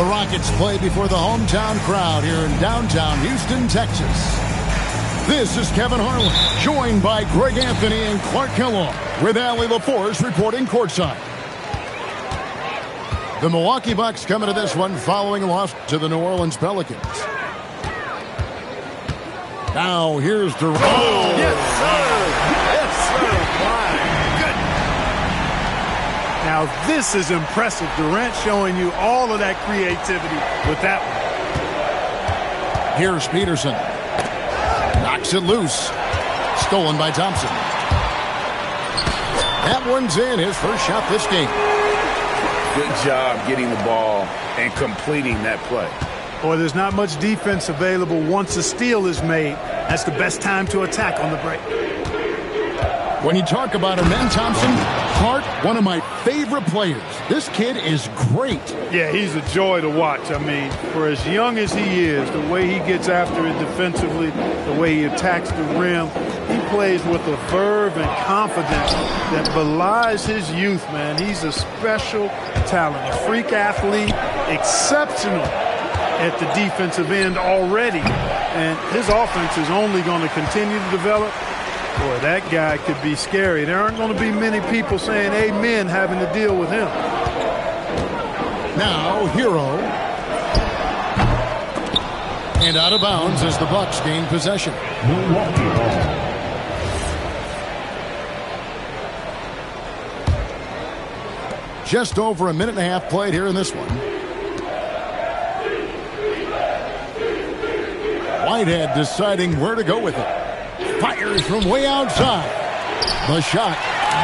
Rockets play before the hometown crowd here in downtown Houston, Texas. This is Kevin Harlan, joined by Greg Anthony and Clark Kellogg, with Allie LaForce reporting courtside. The Milwaukee Bucks coming to this one following a loss to the New Orleans Pelicans. Now here's Durant. Oh, yes, sir. Yes, sir. My goodness. Now this is impressive. Durant showing you all of that creativity with that one. Here's Peterson. Knocks it loose. Stolen by Thompson. That one's in. His first shot this game. Good job getting the ball and completing that play. Boy, there's not much defense available once a steal is made. That's the best time to attack on the break. When you talk about Amen Thompson, Clark, one of my favorite players. This kid is great. Yeah, he's a joy to watch. I mean, for as young as he is, the way he gets after it defensively, the way he attacks the rim, he plays with a verve and confidence that belies his youth, man. He's a special talent, a freak athlete, exceptional at the defensive end already. And his offense is only going to continue to develop. Boy, that guy could be scary. There aren't going to be many people saying amen having to deal with him. Now, Hero. And out of bounds as the Bucks gain possession. Just over a minute and a half played here in this one. Whitehead deciding where to go with it. Fires from way outside. The shot,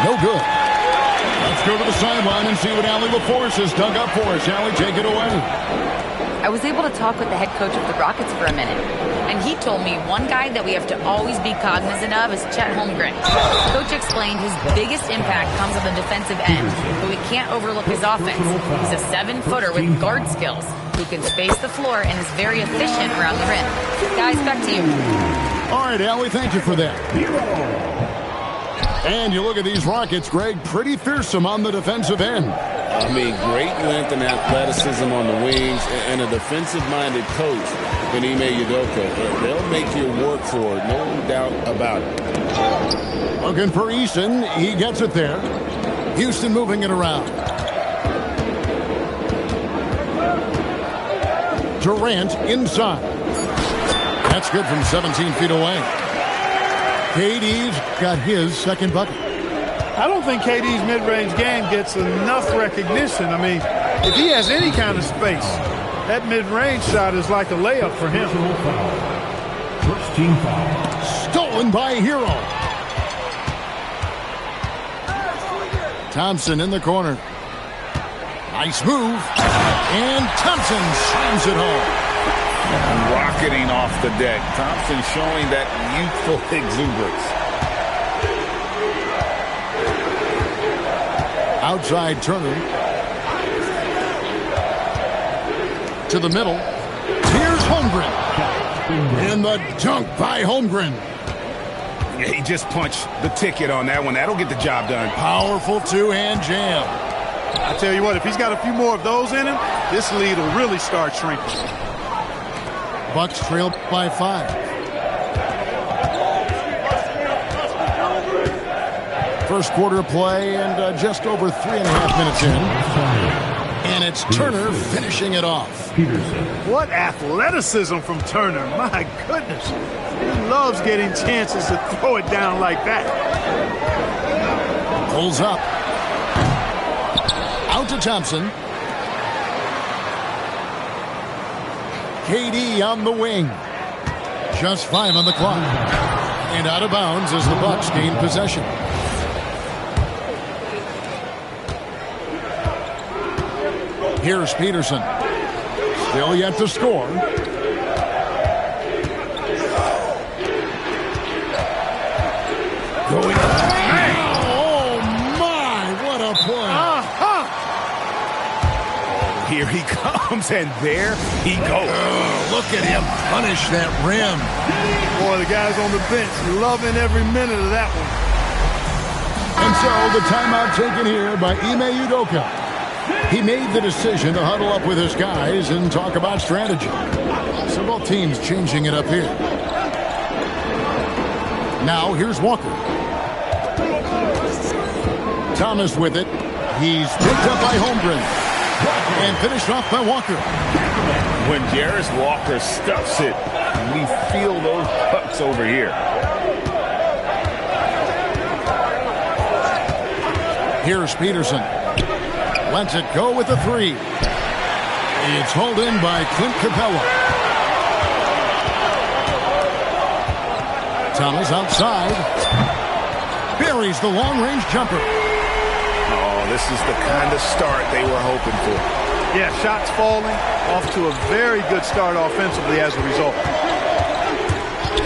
no good. Let's go to the sideline and see what Allie LaForce has dug up for us. Allie, take it away. I was able to talk with the head coach of the Rockets for a minute, and he told me one guy that we have to always be cognizant of is Chet Holmgren. Coach explained his biggest impact comes on the defensive end, but we can't overlook his offense. He's a 7-footer with guard skills who can space the floor and is very efficient around the rim. Guys, back to you. All right, Allie, thank you for that. And you look at these Rockets, Greg, pretty fearsome on the defensive end. I mean, great length and athleticism on the wings and a defensive-minded coach in Ime Udoka. They'll make you work for it, no doubt about it. Looking for Eason. He gets it there. Houston moving it around. Durant inside. That's good from 17 feet away. KD's got his second bucket. I don't think KD's mid-range game gets enough recognition. I mean, if he has any kind of space, that mid-range shot is like a layup for him. First team foul. Stolen by Hero. Thompson in the corner. Nice move. And Thompson slams it home. Rocketing off the deck. Thompson showing that youthful exuberance. Outside Turner. To the middle. Here's Holmgren. And the dunk by Holmgren. Yeah, he just punched the ticket on that one. That'll get the job done. Powerful two-hand jam. I tell you what, if he's got a few more of those in him, this lead will really start shrinking. Bucks trail by 5. First quarter play and just over 3.5 minutes in. And it's Turner finishing it off. What athleticism from Turner. My goodness. He loves getting chances to throw it down like that. Pulls up. Out to Thompson. KD on the wing. Just 5 on the clock. And out of bounds as the Bucks gain possession. Here's Peterson. Still yet to score. Going up. Oh, my, what a play. Here he comes, and there he goes. Oh, look at him punish that rim. Boy, the guys on the bench loving every minute of that one. And so the timeout taken here by Ime Udoka. He made the decision to huddle up with his guys and talk about strategy. So both teams changing it up here. Now here's Walker. Thomas with it. He's picked up by Holmgren and finished off by Walker. When Jarace Walker stuffs it, we feel those pucks over here. Here's Peterson. Lets it go with the three. It's hauled in by Clint Capella. Thomas outside. Buries the long-range jumper. Oh, this is the kind of start they were hoping for. Yeah, shots falling. Off to a very good start offensively as a result.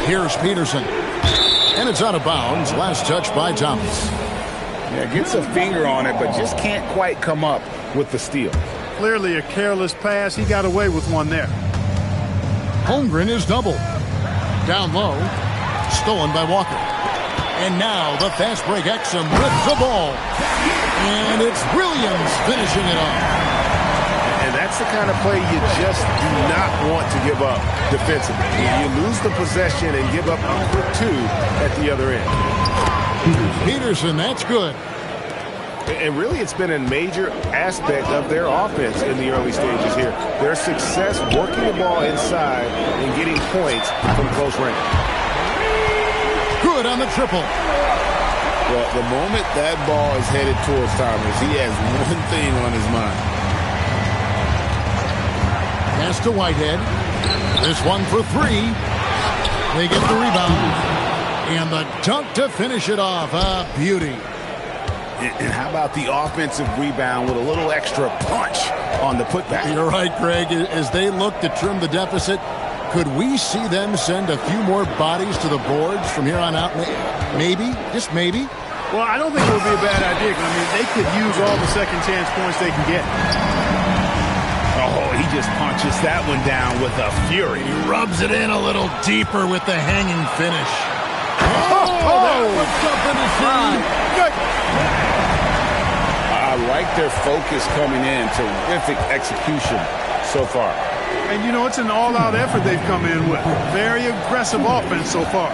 Here's Peterson. And it's out of bounds. Last touch by Thomas. Yeah, gets a finger on it, but just can't quite come up with the steal. Clearly a careless pass. He got away with one there. Holmgren is doubled. Down low. Stolen by Walker. And now the fast break Exum with the ball. And it's Williams finishing it off. And that's the kind of play you just do not want to give up defensively. You lose the possession and give up a quick two at the other end. Peterson, that's good. And really, it's been a major aspect of their offense in the early stages here. Their success working the ball inside and getting points from close range. Good on the triple. Well, the moment that ball is headed towards Thomas, he has one thing on his mind. Pass to Whitehead. This one for three. They get the rebound. And the dunk to finish it off. A beauty. And how about the offensive rebound with a little extra punch on the putback? You're right, Greg. As they look to trim the deficit, could we see them send a few more bodies to the boards from here on out? Maybe. Just maybe. Well, I don't think it would be a bad idea. I mean, they could use all the second chance points they can get. Oh, he just punches that one down with a fury. He rubs it in a little deeper with the hanging finish. That was something to see. Good. I like their focus coming in. Terrific execution so far. And, you know, it's an all-out effort they've come in with. Very aggressive offense so far.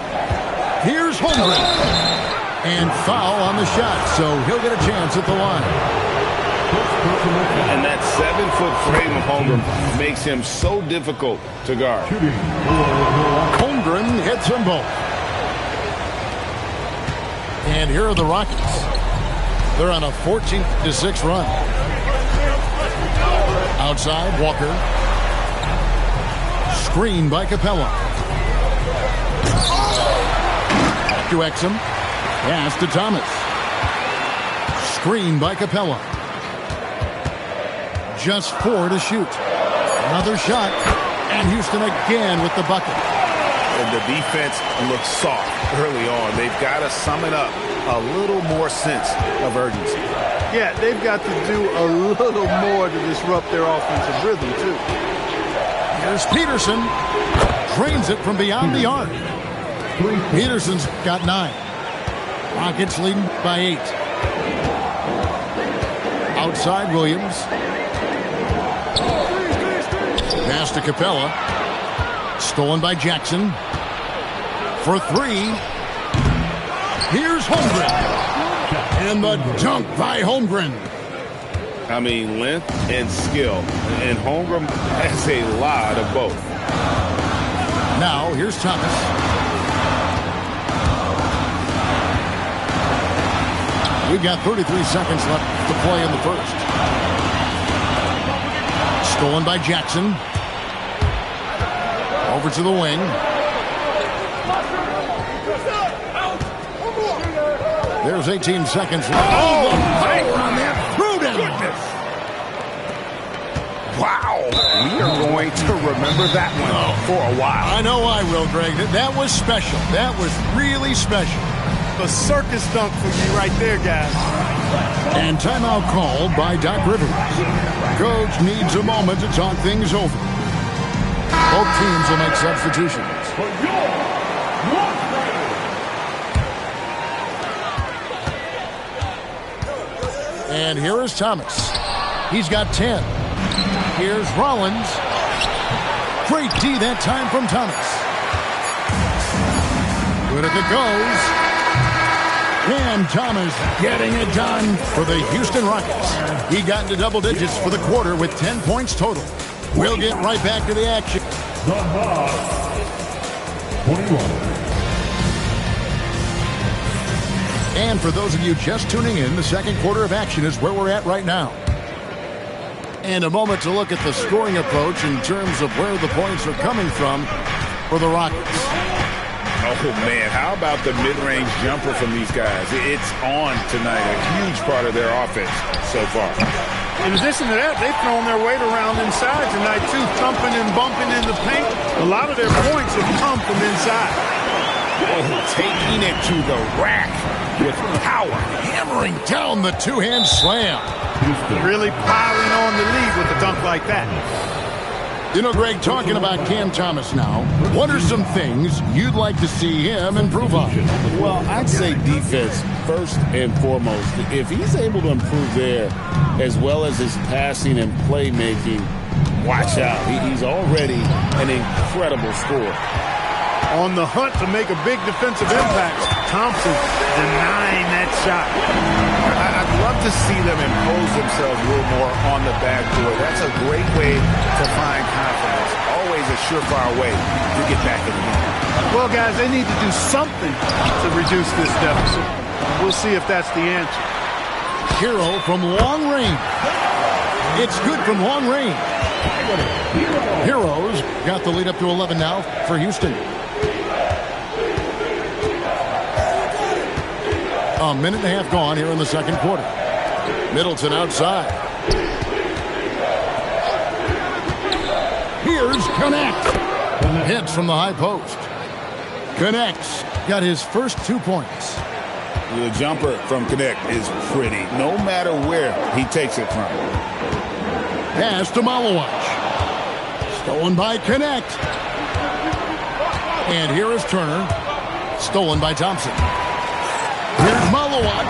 Here's Holmgren. And foul on the shot, so he'll get a chance at the line. And that 7-foot frame of Holmgren makes him so difficult to guard. Holmgren hits them both. And here are the Rockets. They're on a 14-6 run. Outside, Walker. Screen by Capella. To Exum. Pass to Thomas. Screen by Capella. Just 4 to shoot. Another shot. And Houston again with the bucket. And the defense looks soft early on. They've got to sum it up a little more sense of urgency. Yeah, they've got to do a little more to disrupt their offensive rhythm, too. Here's Peterson. Drains it from beyond the arc. Peterson's got 9. Rockets leading by 8. Outside, Williams. Pass to Capella. Stolen by Jackson. For 3. Here's Holmgren. And the dunk by Holmgren. I mean, length and skill. And Holmgren has a lot of both. Now, here's Thomas. We've got 33 seconds left to play in the first. Stolen by Jackson. Over to the wing. There's 18 seconds left. Oh, the power on that. Pruden. Wow. We are going to remember that one for a while. I know I will, Greg. That was special. That was really special. A circus dunk for you right there, guys. And timeout called by Doc Rivers. Coach needs a moment to talk things over. Both teams will make substitutions. And here is Thomas. He's got 10. Here's Rollins. Great D that time from Thomas. Good if it goes. And Thomas getting it done for the Houston Rockets. He got into double digits for the quarter with 10 points total. We'll get right back to the action. The Hawks, 21. And for those of you just tuning in, the second quarter of action is where we're at right now. And a moment to look at the scoring approach in terms of where the points are coming from for the Rockets. Oh, man, how about the mid-range jumper from these guys? It's on tonight, a huge part of their offense so far. In addition to that, they've thrown their weight around inside tonight, too, thumping and bumping in the paint. A lot of their points have come from inside. Oh, taking it to the rack with power. Hammering down the two-hand slam. Really piling on the lead with a dunk like that. You know, Greg, talking about Cam Thomas now, what are some things you'd like to see him improve on? Well, I'd say defense first and foremost. If he's able to improve there, as well as his passing and playmaking, watch out. He's already an incredible scorer. On the hunt to make a big defensive impact, Thompson denying that shot. I'd love to see them impose themselves a little more on the backboard. That's a great way to find confidence. Always a surefire way to get back in the game. Well, guys, they need to do something to reduce this deficit. We'll see if that's the answer. Hero from long range. It's good from long range. Heroes got the lead up to 11 now for Houston. A minute and a half gone here in the second quarter. Middleton outside. Here's Connect. Hits from the high post. Connects. Got his first 2 points. The jumper from Connect is pretty, no matter where he takes it from. Pass to Malawach. Stolen by Connect. And here is Turner. Stolen by Thompson. Here's Malawach.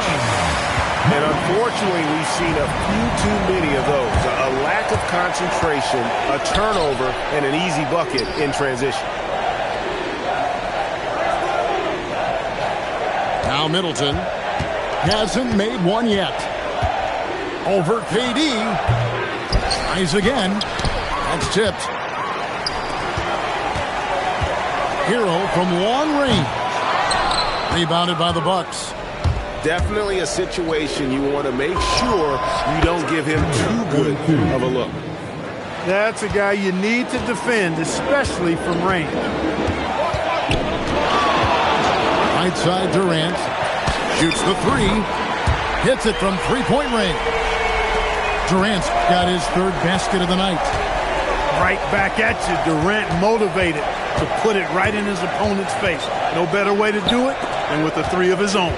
And unfortunately, we've seen a few too many of those. A lack of concentration, a turnover, and an easy bucket in transition. Now Middleton hasn't made one yet. Over KD. Tries again. That's tipped. Hero from long range. Rebounded by the Bucks. Definitely a situation you want to make sure you don't give him too good of a look. That's a guy you need to defend, especially from range. Right side Durant. Shoots the three. Hits it from three-point range. Durant's got his third basket of the night. Right back at you. Durant motivated to put it right in his opponent's face. No better way to do it than with a three of his own.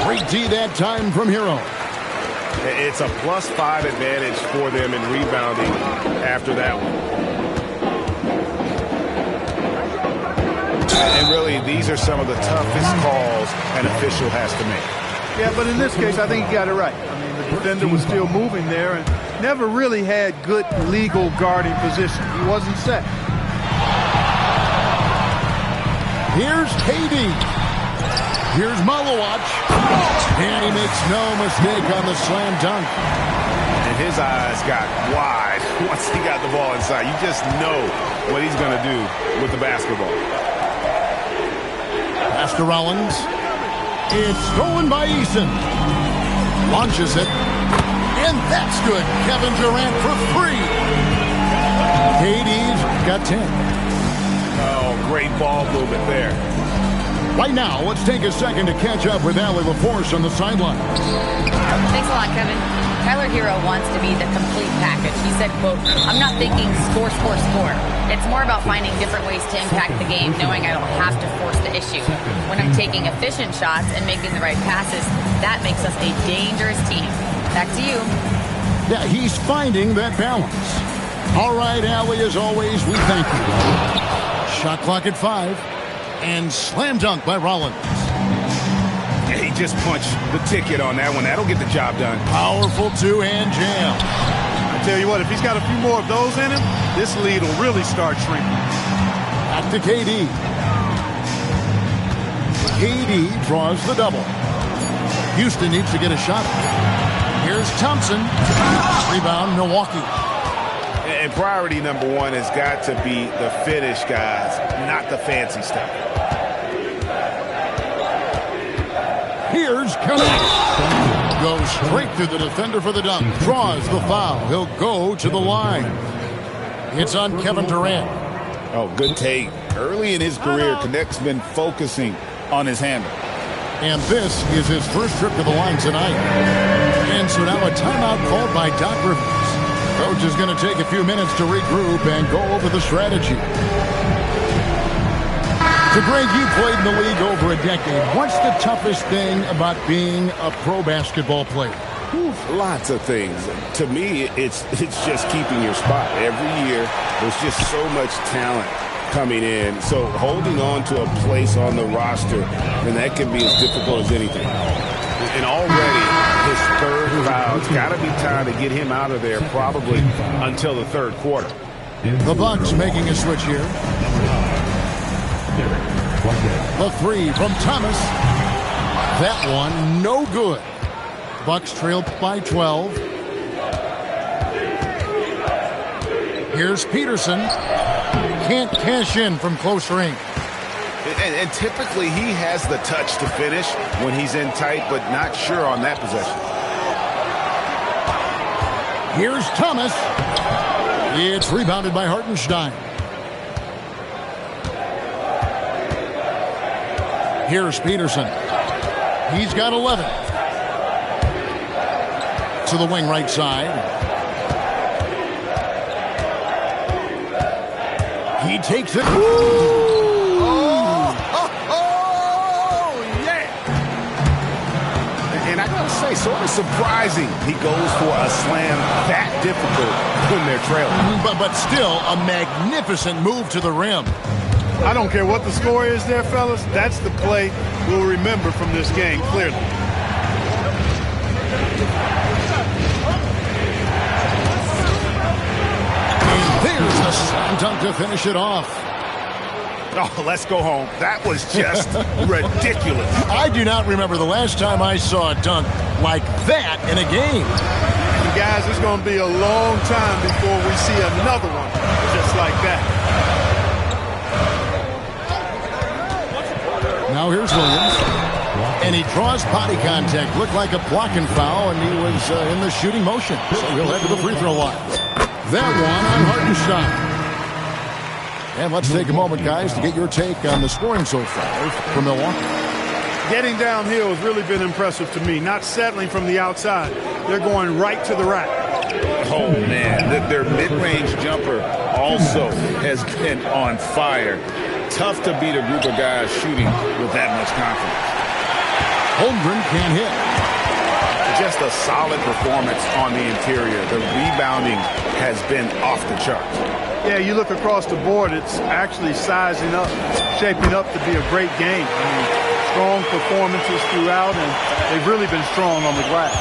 Great D that time from Hero. It's a +5 advantage for them in rebounding after that one. And really, these are some of the toughest calls an official has to make. Yeah, but in this case, I think he got it right. I mean, the defender was still moving there and never really had good legal guarding position. He wasn't set. Here's KD. Here's Malawach. And he makes no mistake on the slam dunk. And his eyes got wide once he got the ball inside. You just know what he's going to do with the basketball. Pass to Rollins. It's stolen by Eason. Launches it. And that's good. Kevin Durant for three. KD's got 10. Oh, great ball movement there. Right now, let's take a second to catch up with Allie LaForce on the sideline. Thanks a lot, Kevin. Tyler Hero wants to be the complete package. He said, quote, "I'm not thinking score, score, score. It's more about finding different ways to impact the game, knowing I don't have to force the issue. When I'm taking efficient shots and making the right passes, that makes us a dangerous team." Back to you. Yeah, he's finding that balance. All right, Allie, as always, we thank you. Shot clock at 5. And slam dunk by Rollins. He just punch the ticket on that one. That'll get the job done. Powerful two-hand jam. I tell you what, if he's got a few more of those in him, this lead will really start shrinking. Back to KD. KD draws the double. Houston needs to get a shot. Here's Thompson. Rebound, Milwaukee. And priority number one has got to be the finish, guys, not the fancy stuff. Here's Connect. Goes straight through the defender for the dunk. Draws the foul. He'll go to the line. It's on Kevin Durant. Oh, good take. Early in his career, Connect's been focusing on his handle. And this is his first trip to the line tonight. And so now a timeout called by Doc Rivers. Coach is going to take a few minutes to regroup and go over the strategy. So, Greg, you played in the league over a decade. What's the toughest thing about being a pro basketball player? Lots of things. To me, it's just keeping your spot. Every year, there's just so much talent coming in. So holding on to a place on the roster, and that can be as difficult as anything. And already, his third foul, it's got to be time to get him out of there probably until the third quarter. The Bucks making a switch here. The three from Thomas. That one, no good. Bucks trail by 12. Here's Peterson. Can't cash in from close range. And typically he has the touch to finish when he's in tight, but not sure on that possession. Here's Thomas. It's rebounded by Hartenstein. Here's Peterson. He's got 11. To the wing right side. He takes it. And I gotta say, sort of surprising he goes for a slam that difficult when they're trailing. But still a magnificent move to the rim. I don't care what the score is there, fellas. That's the play we'll remember from this game, clearly. And there's a slam dunk to finish it off. Oh, let's go home. That was just ridiculous. I do not remember the last time I saw a dunk like that in a game. And guys, it's going to be a long time before we see another one just like that. Now here's Williams. And he draws body contact. Looked like a blocking foul, and he was in the shooting motion. So he'll head to the free throw line. That one on Hartenstein. And let's take a moment, guys, to get your take on the scoring so far for Milwaukee. Getting downhill has really been impressive to me. Not settling from the outside. They're going right to the rack. Oh, man. Their mid-range jumper also has been on fire. Tough to beat a group of guys shooting with that much confidence. Holmgren can't hit. Just a solid performance on the interior. The rebounding has been off the charts. Yeah, you look across the board, it's actually sizing up, shaping up to be a great game. I mean, strong performances throughout, and they've really been strong on the glass.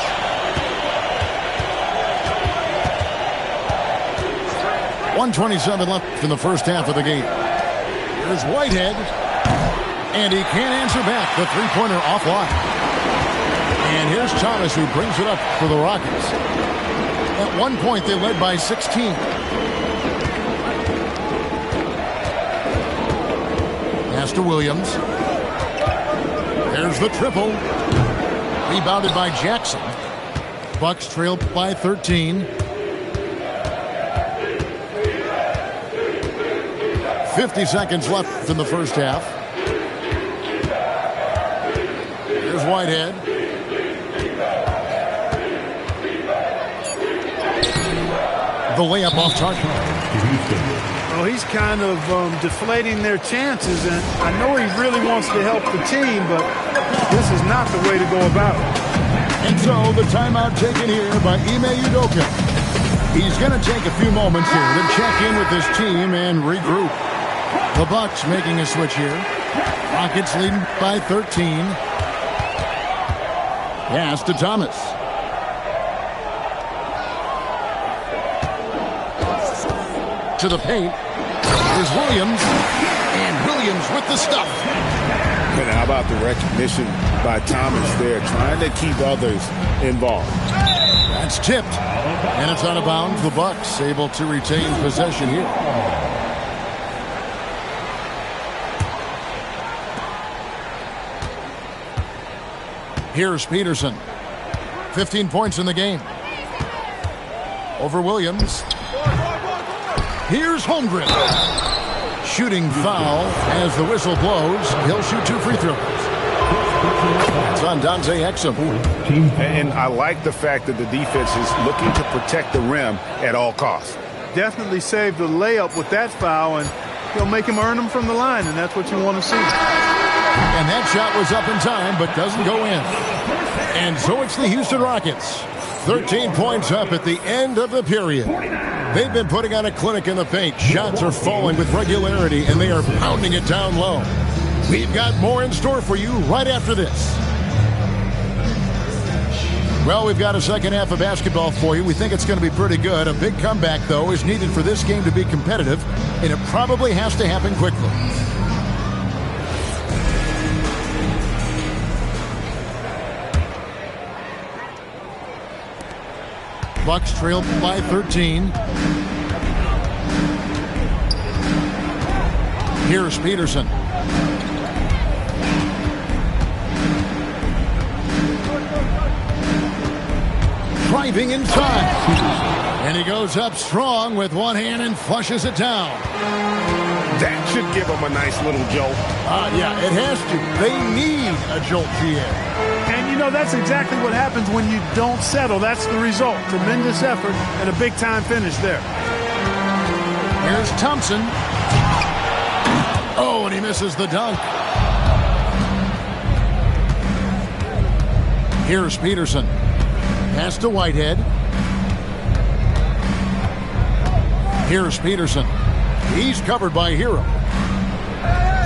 .127 left in the first half of the game. Here's Whitehead, and he can't answer back. The three-pointer offline. And here's Thomas, who brings it up for the Rockets. At one point, they led by 16. Pass to Williams. There's the triple. Rebounded by Jackson. Bucks trail by 13. 50 seconds left in the first half. Here's Whitehead. The layup off target. Well, he's kind of deflating their chances, and I know he really wants to help the team, but this is not the way to go about it. And so the timeout taken here by Ime Udoka. He's going to take a few moments here to check in with his team and regroup. The Bucks making a switch here. Rockets leading by 13. Pass to Thomas. To the paint. Here's Williams. And Williams with the stuff. And how about the recognition by Thomas there, trying to keep others involved. That's tipped. And it's out of bounds. The Bucks able to retain possession here. Here's Peterson. 15 points in the game. Over Williams. Here's Holmgren. Shooting foul as the whistle blows. He'll shoot 2 free throws. It's on Dante Exum. And I like the fact that the defense is looking to protect the rim at all costs. Definitely saved the layup with that foul, and he'll make him earn them from the line, and that's what you want to see. And that shot was up in time, but doesn't go in. And so it's the Houston Rockets. 13 points up at the end of the period. They've been putting on a clinic in the paint. Shots are falling with regularity, and they are pounding it down low. We've got more in store for you right after this. Well, we've got a second half of basketball for you. We think it's going to be pretty good. A big comeback, though, is needed for this game to be competitive, and it probably has to happen quickly. Bucks trailed by 13. Here's Peterson. Driving inside. And he goes up strong with one hand and flushes it down. That should give them a nice little jolt. Yeah, it has to. They need a jolt, GA. And, you know, that's exactly what happens when you don't settle. That's the result. Tremendous effort and a big-time finish there. Here's Thompson. Oh, and he misses the dunk. Here's Peterson. Pass to Whitehead. Here's Peterson. He's covered by Hero.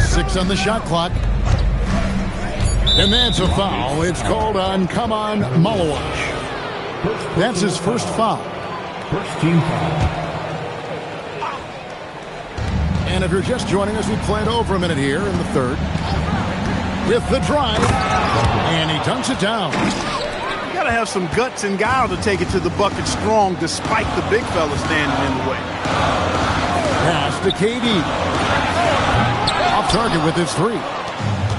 6 on the shot clock. And that's a foul. It's called on Kaman Malawash. That's his first foul. First team foul. And if you're just joining us, we played over a minute here in the third. With the drive. And he dunks it down. You got to have some guts and guile to take it to the bucket strong despite the big fella standing in the way. Pass to KD. Off target with his 3.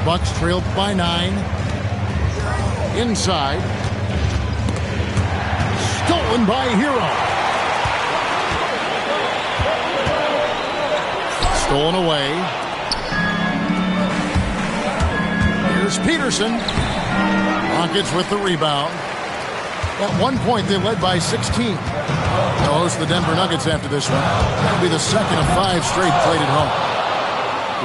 Bucks trailed by 9. Inside. Stolen by Hero. Stolen away. Here's Peterson. Rockets with the rebound. At one point, they led by 16. They'll host the Denver Nuggets after this one. That'll be the second of 5 straight played at home.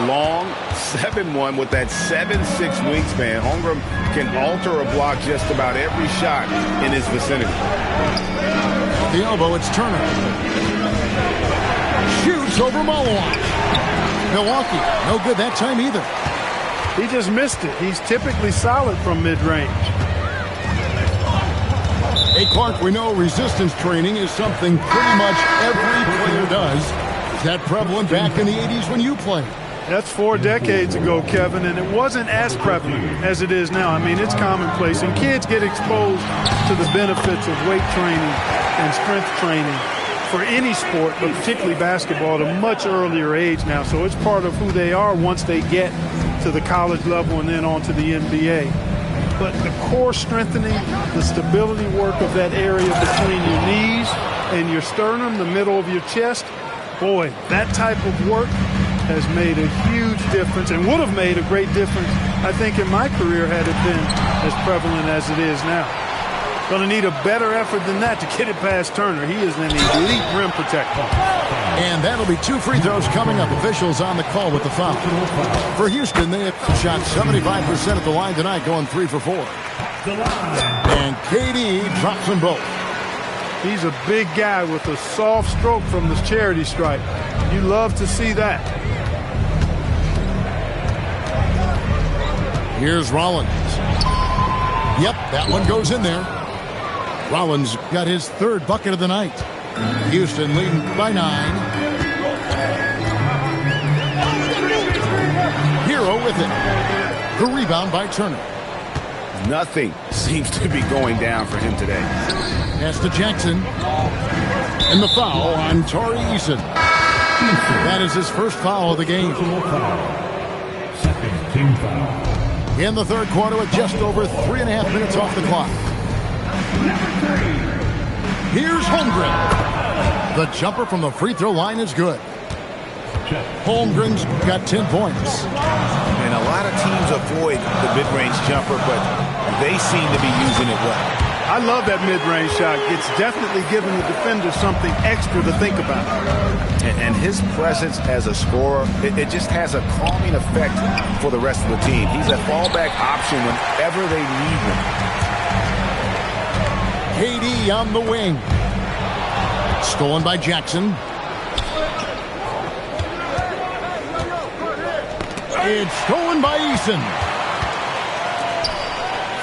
Long 7-1 with that 7'6" wingspan. Holmgren can alter a block just about every shot in his vicinity. At the elbow, it's Turner. Shoots over Malawash. Milwaukee, no good that time either. He just missed it. He's typically solid from mid-range. Hey, Clark, we know resistance training is something pretty much every player does. Is that prevalent back in the 80s when you played? That's 4 decades ago, Kevin, and it wasn't as prevalent as it is now. I mean, it's commonplace, and kids get exposed to the benefits of weight training and strength training for any sport, but particularly basketball, at a much earlier age now. So it's part of who they are once they get to the college level and then on to the NBA. But the core strengthening, the stability work of that area between your knees and your sternum, the middle of your chest, boy, that type of work has made a huge difference and would have made a great difference, I think, in my career had it been as prevalent as it is now. Going to need a better effort than that to get it past Turner. He is an elite rim protector. And that'll be 2 free throws coming up. Officials on the call with the foul. For Houston, they have shot 75% at the line tonight, going 3 for 4. And KD drops them both. He's a big guy with a soft stroke from the charity stripe. You love to see that. Here's Rollins. Yep, that one goes in there. Rollins got his third bucket of the night. Houston leading by 9. Hero with it. The rebound by Turner. Nothing seems to be going down for him today. Pass to Jackson. And the foul on Tari Eason. That is his first foul of the game. Second team foul. In the third quarter with just over 3.5 minutes off the clock. Here's Holmgren. The jumper from the free throw line is good. Holmgren's got 10 points. And a lot of teams avoid the mid-range jumper, but they seem to be using it well. I love that mid-range shot. It's definitely giving the defender something extra to think about. And his presence as a scorer, it just has a calming effect for the rest of the team. He's a fallback option whenever they need him. KD on the wing. Stolen by Jackson. It's stolen by Eason.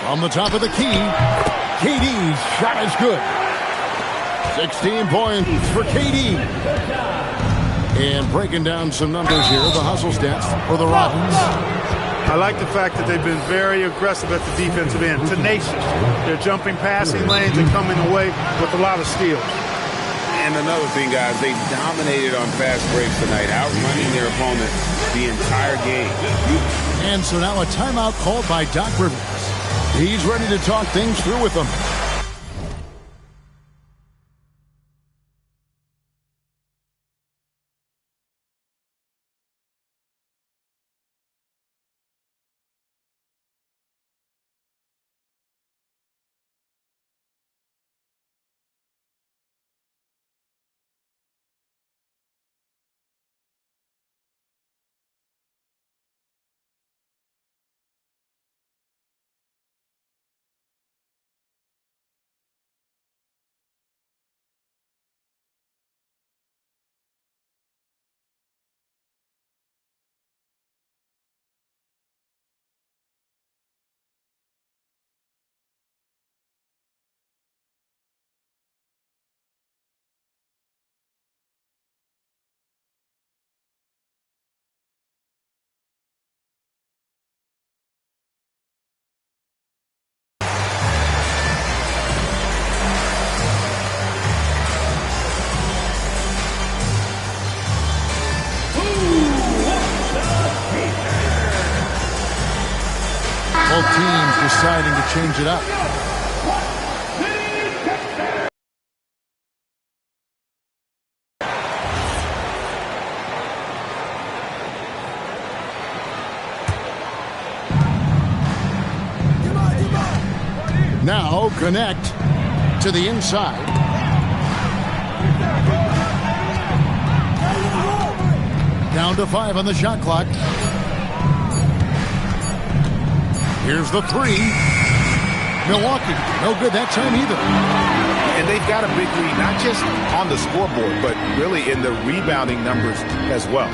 From the top of the key, KD's shot is good. 16 points for KD. And breaking down some numbers here, the hustle stats for the Robins. I like the fact that they've been very aggressive at the defensive end, tenacious. They're jumping passing lanes and coming away with a lot of steals. And another thing, guys, they dominated on fast breaks tonight, outrunning their opponent the entire game. And so now a timeout called by Doc Rivers. He's ready to talk things through with them. Both teams deciding to change it up. Now connect to the inside. Down to 5 on the shot clock. Here's the 3. Milwaukee, no good that time either. And they've got a big lead, not just on the scoreboard, but really in the rebounding numbers as well.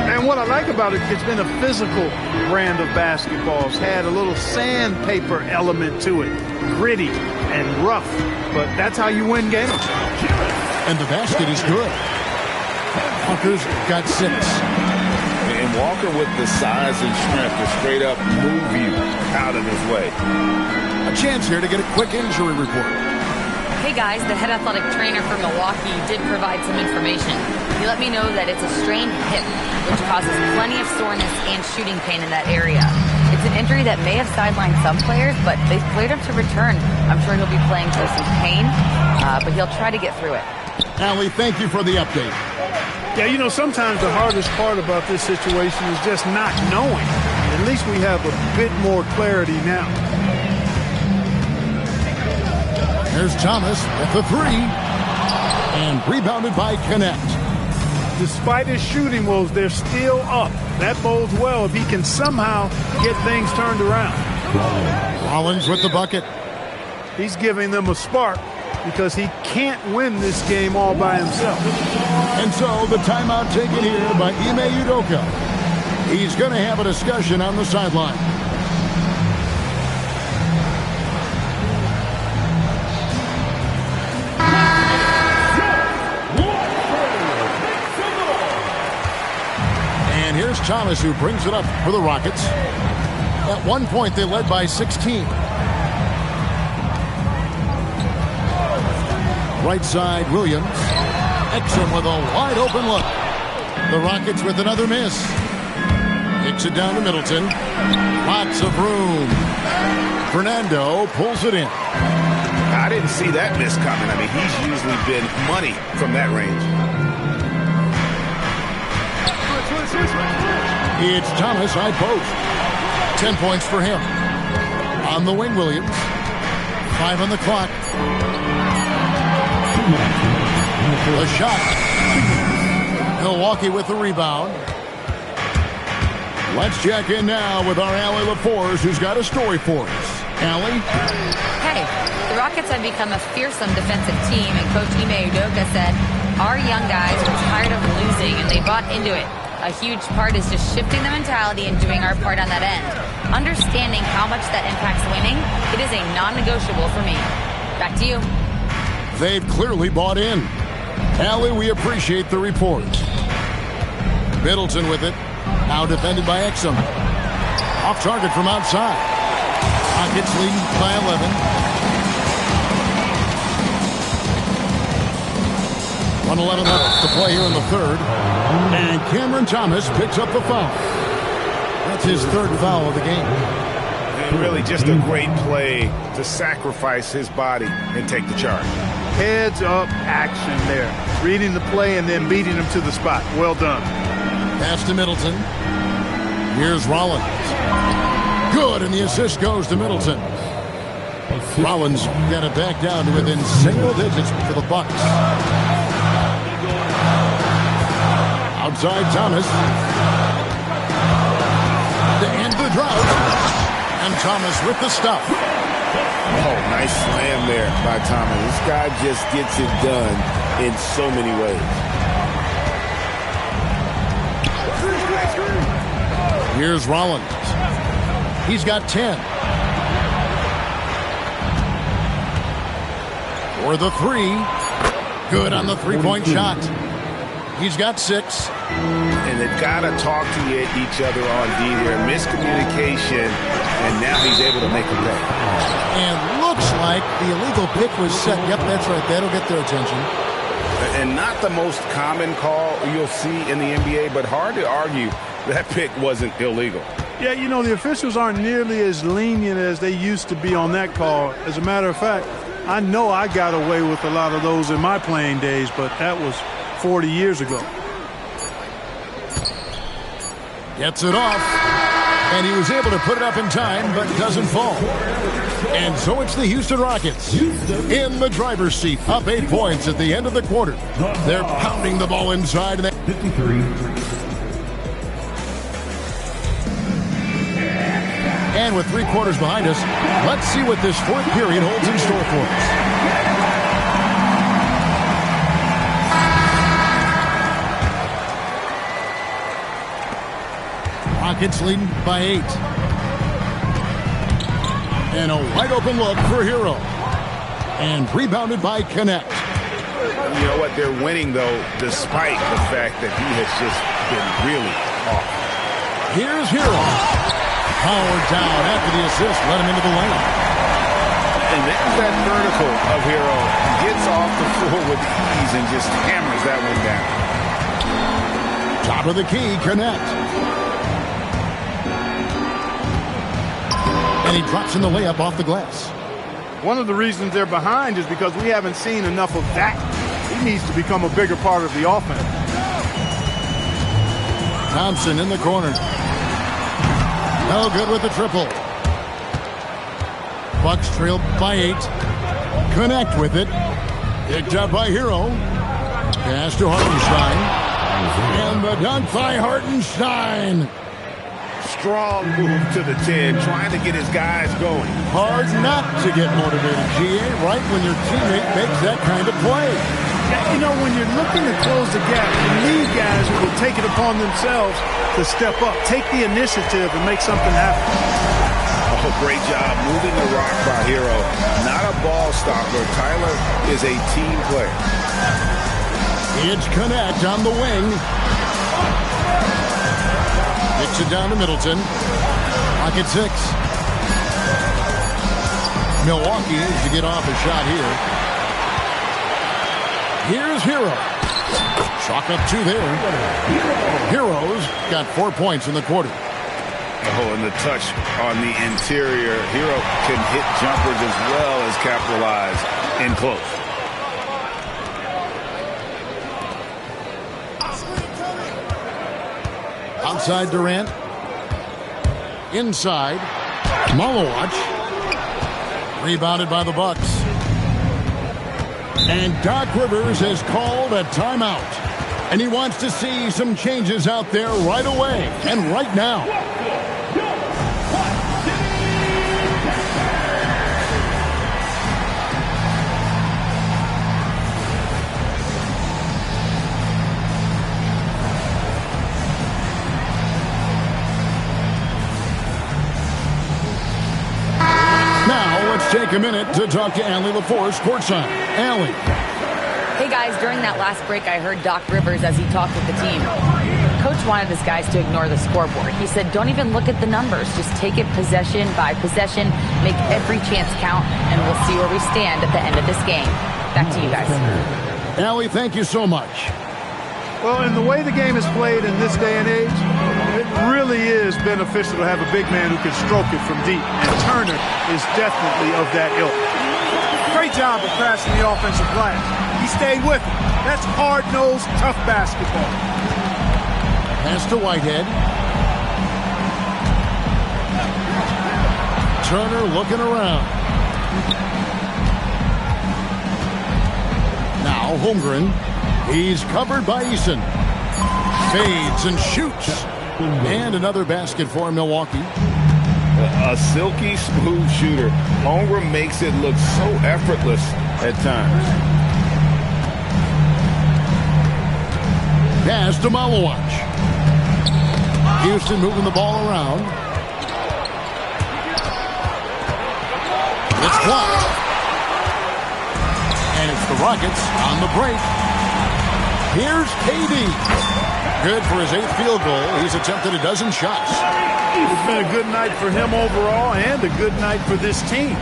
And what I like about it, it's been a physical brand of basketball. It's had a little sandpaper element to it, gritty and rough, but that's how you win games. And the basket is good. Walker's got 6. And Walker with the size and strength to straight up move you out of his way. A chance here to get a quick injury report. Hey guys, the head athletic trainer for Milwaukee did provide some information. He let me know that it's a strained hip, which causes plenty of soreness and shooting pain in that area. It's an injury that may have sidelined some players, but they've cleared him to return. I'm sure he'll be playing through some pain, but he'll try to get through it. Allie, thank you for the update. Yeah, you know, sometimes the hardest part about this situation is just not knowing. At least we have a bit more clarity now. There's Thomas at the 3. And rebounded by Connect. Despite his shooting woes, they're still up. That bodes well if he can somehow get things turned around. Rollins with the bucket. He's giving them a spark because he can't win this game all by himself. And so the timeout taken here by Ime Udoka. He's going to have a discussion on the sideline. And here's Thomas, who brings it up for the Rockets. At one point, they led by 16. Right side, Williams. Exum with a wide open look. The Rockets with another miss. Kicks it down to Middleton. Lots of room. Fernando pulls it in. I didn't see that miss coming. I mean, he's usually been money from that range. It's Thomas, high post. 10 points for him. On the wing, Williams. 5 on the clock. A shot. Milwaukee with the rebound. Let's check in now with our Allie LaForce, who's got a story for us. Allie? Hey, the Rockets have become a fearsome defensive team, and Coach Ime Udoka said, our young guys were tired of losing, and they bought into it. A huge part is just shifting the mentality and doing our part on that end. Understanding how much that impacts winning, it is a non-negotiable for me. Back to you. They've clearly bought in. Allie, we appreciate the report. Middleton with it. Now defended by Exum. Off target from outside. Rockets leading by 11. 1:11 left to play here in the third. And Cameron Thomas picks up the foul. That's his third foul of the game. And really just a great play to sacrifice his body and take the charge. Heads up action there. Reading the play and then beating him to the spot. Well done. Pass to Middleton. Here's Rollins. Good, and the assist goes to Middleton. Rollins got it back down to within single digits for the Bucks. Outside Thomas. To end the drought. And Thomas with the stop. Oh, nice slam there by Thomas. This guy just gets it done in so many ways. Here's Rollins. He's got 10. For the three. Good on the three-point shot. He's got 6. And they've got to talk to each other on D there. Miscommunication, and now he's able to make a play. And looks like the illegal pick was set. Yep, that's right. That'll get their attention. And not the most common call you'll see in the NBA, but hard to argue that pick wasn't illegal. Yeah, you know, the officials aren't nearly as lenient as they used to be on that call. As a matter of fact, I know I got away with a lot of those in my playing days, but that was 40 years ago. Gets it off. And he was able to put it up in time, but doesn't fall. And so it's the Houston Rockets in the driver's seat, up 8 points at the end of the quarter. They're pounding the ball inside. 53. And with 3 quarters behind us, let's see what this fourth period holds in store for us. Rockets leading by 8. And a wide open look for Hero. And rebounded by Connect. You know what? They're winning, though, despite the fact that he has just been really off. Here's Hero. Powered down after the assist. Let him into the lane. And there's that vertical of Hero. Gets off the floor with ease and just hammers that one down. Top of the key, Connect. And he drops in the layup off the glass. One of the reasons they're behind is because we haven't seen enough of that. He needs to become a bigger part of the offense. Thompson in the corner. No good with the triple. Bucks trail by 8. Connect with it. Picked up by Hero. Pass to Hartenstein. And the dunk by Hartenstein. Strong move to the 10, trying to get his guys going. Hard not to get motivated, GA, right when your teammate makes that kind of play. Yeah, you know, when you're looking to close the gap, you need guys who will take it upon themselves to step up, take the initiative, and make something happen. Oh, great job moving the rock by Hero. Not a ball stopper. Tyler is a team player. It's Connect on the wing. Kicks it down to Middleton. Clock at 6. Milwaukee needs to get off a shot here. Here's Hero. Chalk up 2 there. Hero's got 4 points in the quarter. Oh, and the touch on the interior. Hero can hit jumpers as well as capitalize in close. Outside Durant. Inside. Malawach. Rebounded by the Bucks. And Doc Rivers has called a timeout. And he wants to see some changes out there right away and right now. Take a minute to talk to Allie LaForce courtside. Allie. Hey guys, during that last break I heard Doc Rivers as he talked with the team. Coach wanted his guys to ignore the scoreboard. He said don't even look at the numbers, just take it possession by possession, make every chance count, and we'll see where we stand at the end of this game. Back to you guys. Allie, thank you so much. Well, in the way the game is played in this day and age, it really is beneficial to have a big man who can stroke it from deep, and Turner is definitely of that ilk. Great job of crashing the offensive glass. He stayed with it. That's hard-nosed, tough basketball. Pass to Whitehead. Turner looking around. Now Holmgren. He's covered by Eason. Fades and shoots. And another basket for Milwaukee. A silky smooth shooter. Holmgren makes it look so effortless at times. Pass to Malawach. Houston moving the ball around. It's blocked. And it's the Rockets on the break. Here's KD. Good for his 8th field goal. He's attempted a dozen shots. It's been a good night for him overall and a good night for this team.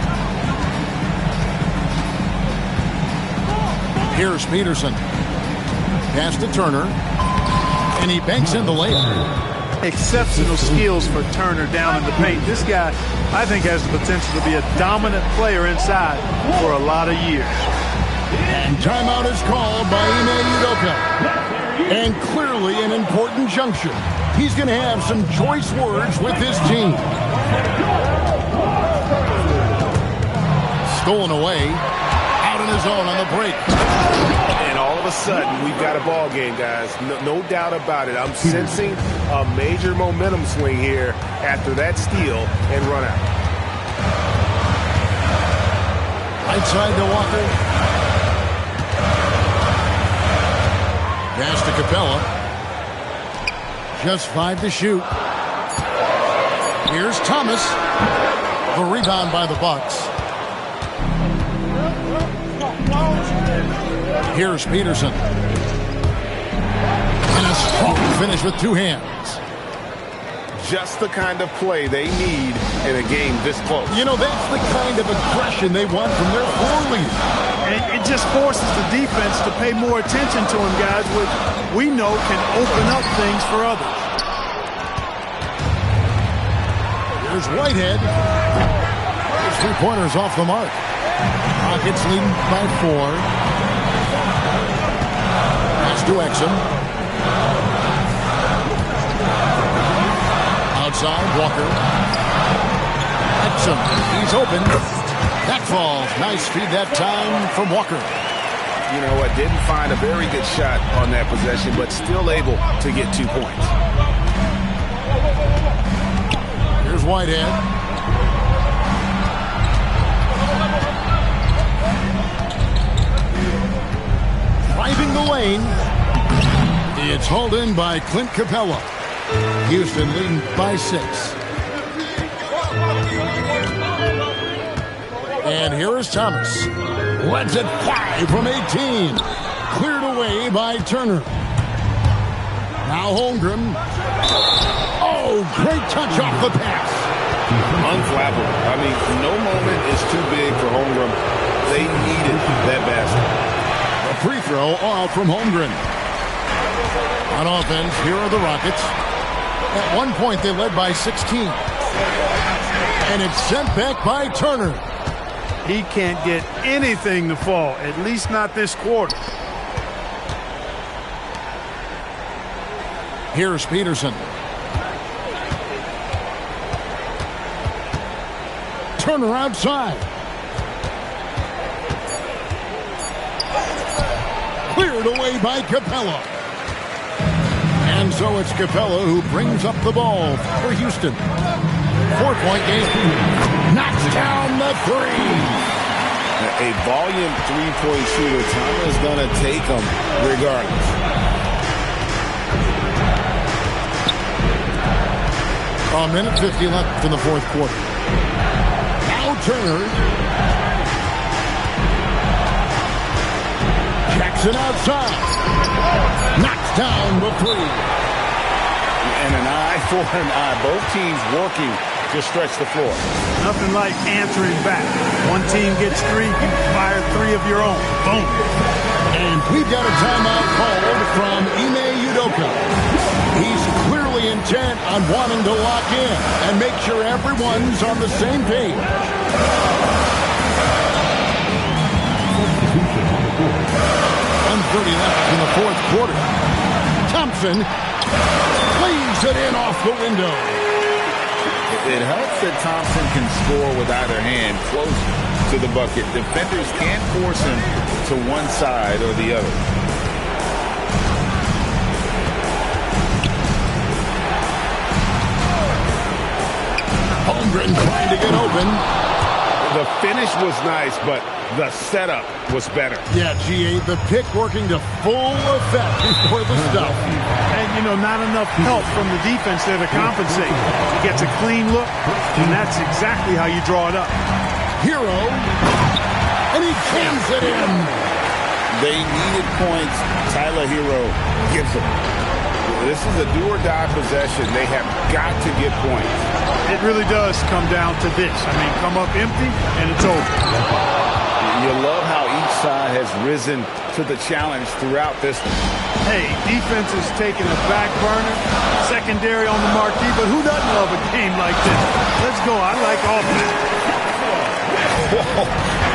Here's Peterson. Pass to Turner. And he banks in the layup. Exceptional skills for Turner down in the paint. This guy, I think, has the potential to be a dominant player inside for a lot of years. And timeout is called by Ime Udoka. And clearly an important juncture. He's going to have some choice words with his team. Stolen away. Out on his own on the break. And all of a sudden, we've got a ball game, guys. No doubt about it. I'm sensing a major momentum swing here after that steal and run out. Right side to Walker. Pass to Capella. Just 5 to shoot. Here's Thomas. The rebound by the Bucks. Here's Peterson. And a strong finish with 2 hands. Just the kind of play they need in a game this close. You know, that's the kind of aggression they want from their floor leader. And it just forces the defense to pay more attention to him, guys, which we know can open up things for others. Here's Whitehead. His 3-pointers off the mark. Rockets leading by 4. Pass to Exum. Outside, Walker. Exum, he's open. That falls. Nice feed that time from Walker. You know what? Didn't find a very good shot on that possession, but still able to get 2 points. Here's Whitehead. Driving the lane. It's hauled in by Clint Capella. Houston leading by 6. And here is Thomas. Lets it fly from 18. Cleared away by Turner. Now Holmgren. Oh, great touch off the pass. Unflappable. I mean, no moment is too big for Holmgren. They needed that basket. A free throw off from Holmgren. On offense, here are the Rockets. At one point, they led by 16. And it's sent back by Turner. He can't get anything to fall, at least not this quarter. Here's Peterson. Turner outside. Cleared away by Capella. And so it's Capella who brings up the ball for Houston. 4-point game. Knocks down the three. A volume three-point shooter. Thomas is going to take them regardless. A minute 50 left in the fourth quarter. Now Turner. Jackson outside. Knocks down the three. And an eye for an eye. Both teams working to stretch the floor. Nothing like answering back. One team gets three, you fire three of your own. Boom. And we've got a timeout called from Ime Udoka. He's clearly intent on wanting to lock in and make sure everyone's on the same page. 1:30 left in the fourth quarter. Thompson leaves it in off the window. It helps that Thompson can score with either hand close to the bucket. Defenders can't force him to one side or the other. Holmgren trying to get open. The finish was nice, but the setup was better. Yeah, GA, the pick working to full effect before the stuff. And, you know, not enough help from the defense there to compensate. He gets a clean look, and that's exactly how you draw it up. Hero, and he jams it in. They needed points. Tyler Hero gives them. This is a do-or-die possession. They have got to get points. It really does come down to this. I mean, come up empty, and it's over. You love how each side has risen to the challenge throughout this one. Hey, defense is taking a back burner, secondary on the marquee, but who doesn't love a game like this? Let's go. I like offense. Whoa,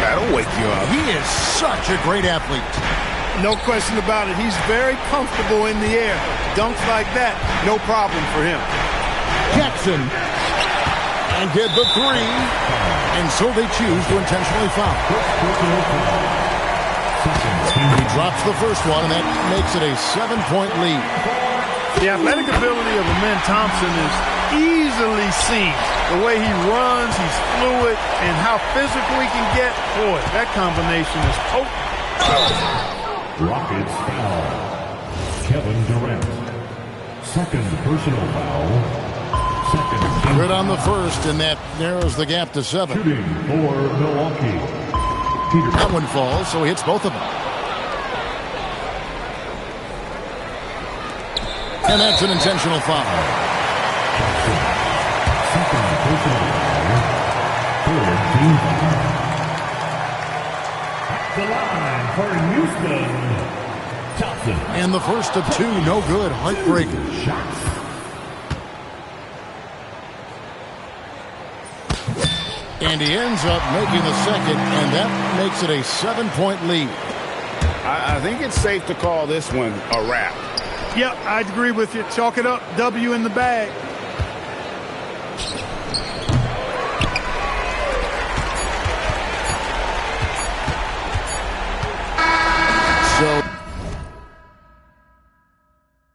that'll wake you up. He is such a great athlete. No question about it. He's very comfortable in the air. Dunks like that, no problem for him. Jackson. And get the three. And so they choose to intentionally foul. He drops the first one, and that makes it a 7-point lead. The athletic ability of Amen Thompson is easily seen. The way he runs, he's fluid, and how physical he can get. Boy, that combination is potent. Rockets foul. Kevin Durant. Second personal foul. Second. Good on the first, and that narrows the gap to 7. Shooting for Milwaukee. That one falls, so he hits both of them. And that's an intentional foul. Second personal foul. Third team foul. The line for Houston. Thompson. And the first of two, no good. Heartbreaker. Shots. And he ends up making the second, and that makes it a 7-point lead. I think it's safe to call this one a wrap. Yep, I'd agree with you. Chalk it up. W in the bag.